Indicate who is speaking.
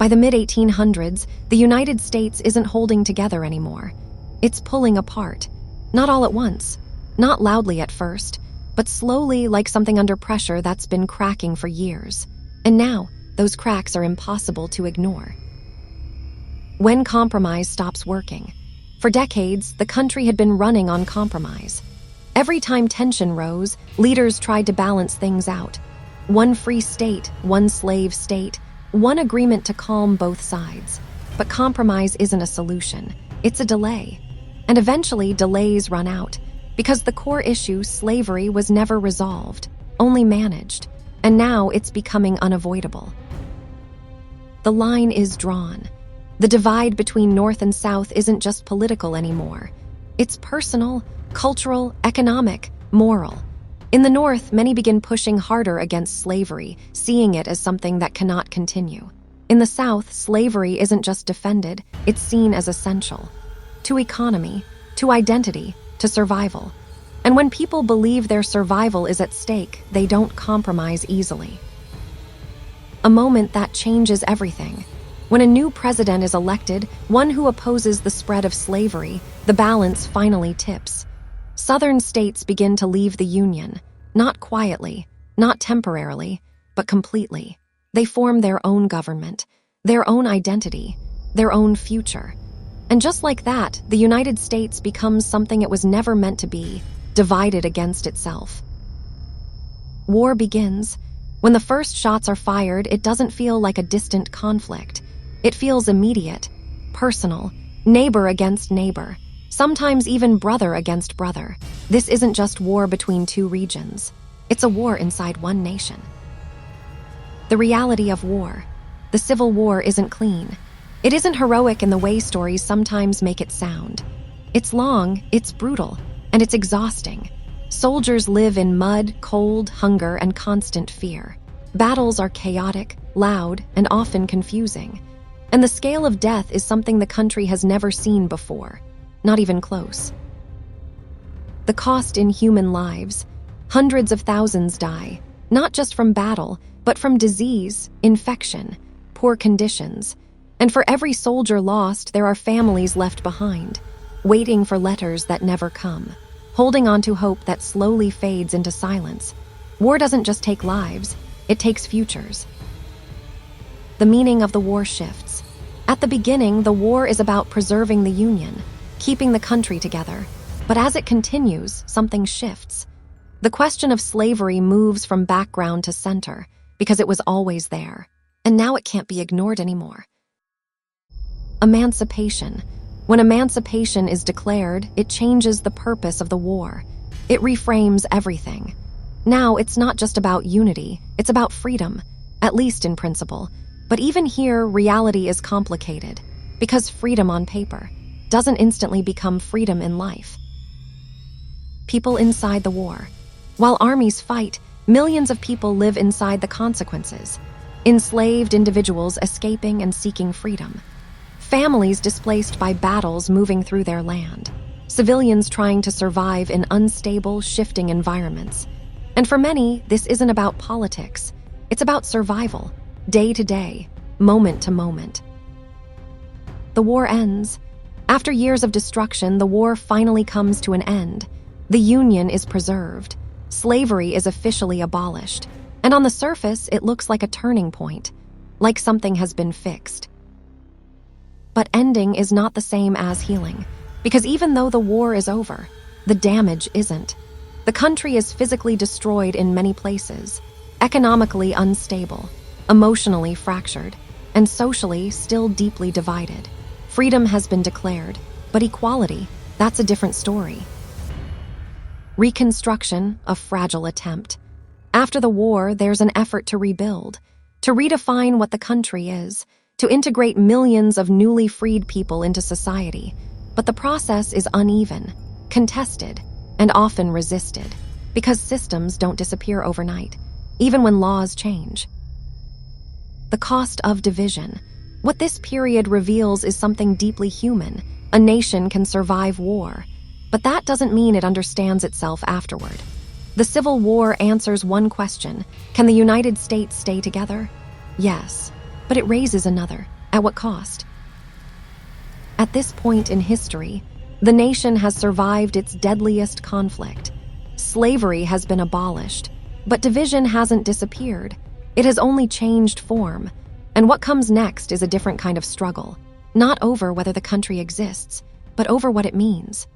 Speaker 1: By the mid-1800s, the United States isn't holding together anymore. It's pulling apart. Not all at once, not loudly at first, but slowly, like something under pressure that's been cracking for years. And now, those cracks are impossible to ignore. When compromise stops working. For decades, the country had been running on compromise. Every time tension rose, leaders tried to balance things out. One free state, one slave state, one agreement to calm both sides. But compromise isn't a solution. It's a delay. And eventually, delays run out, because the core issue, slavery, was never resolved, only managed. And now it's becoming unavoidable. The line is drawn. The divide between North and South isn't just political anymore. It's personal, cultural, economic, moral. In the North, many begin pushing harder against slavery, seeing it as something that cannot continue. In the South, slavery isn't just defended, it's seen as essential. To economy, to identity, to survival. And when people believe their survival is at stake, they don't compromise easily. A moment that changes everything. When a new president is elected, one who opposes the spread of slavery, the balance finally tips. Southern states begin to leave the Union, not quietly, not temporarily, but completely. They form their own government, their own identity, their own future. And just like that, the United States becomes something it was never meant to be, divided against itself. War begins. When the first shots are fired, it doesn't feel like a distant conflict. It feels immediate, personal, neighbor against neighbor, sometimes even brother against brother. This isn't just war between two regions. It's a war inside one nation. The reality of war. The Civil War isn't clean. It isn't heroic in the way stories sometimes make it sound. It's long, it's brutal, and it's exhausting. Soldiers live in mud, cold, hunger, and constant fear. Battles are chaotic, loud, and often confusing. And the scale of death is something the country has never seen before, not even close. The cost in human lives. Hundreds of thousands die, not just from battle, but from disease, infection, poor conditions. And for every soldier lost, there are families left behind, waiting for letters that never come, holding on to hope that slowly fades into silence. War doesn't just take lives, it takes futures. The meaning of the war shifts. At the beginning, the war is about preserving the Union, keeping the country together. But as it continues, something shifts. The question of slavery moves from background to center, because it was always there. And now it can't be ignored anymore. Emancipation. When emancipation is declared, it changes the purpose of the war. It reframes everything. Now it's not just about unity, it's about freedom, at least in principle. But even here, reality is complicated, because freedom on paper doesn't instantly become freedom in life. People inside the war. While armies fight, millions of people live inside the consequences. Enslaved individuals escaping and seeking freedom. Families displaced by battles moving through their land. Civilians trying to survive in unstable, shifting environments. And for many, this isn't about politics. It's about survival. Day to day, moment to moment. The war ends. After years of destruction, the war finally comes to an end. The Union is preserved. Slavery is officially abolished. And on the surface, it looks like a turning point, like something has been fixed. But ending is not the same as healing, because even though the war is over, the damage isn't. The country is physically destroyed in many places, economically unstable, emotionally fractured, and socially still deeply divided. Freedom has been declared, but equality, that's a different story. Reconstruction, a fragile attempt. After the war, there's an effort to rebuild, to redefine what the country is, to integrate millions of newly freed people into society. But the process is uneven, contested, and often resisted, because systems don't disappear overnight, even when laws change. The cost of division. What this period reveals is something deeply human. A nation can survive war, but that doesn't mean it understands itself afterward. The Civil War answers one question: can the United States stay together? Yes, but it raises another. At what cost? At this point in history, the nation has survived its deadliest conflict. Slavery has been abolished, but division hasn't disappeared. It has only changed form. And what comes next is a different kind of struggle, not over whether the country exists, but over what it means.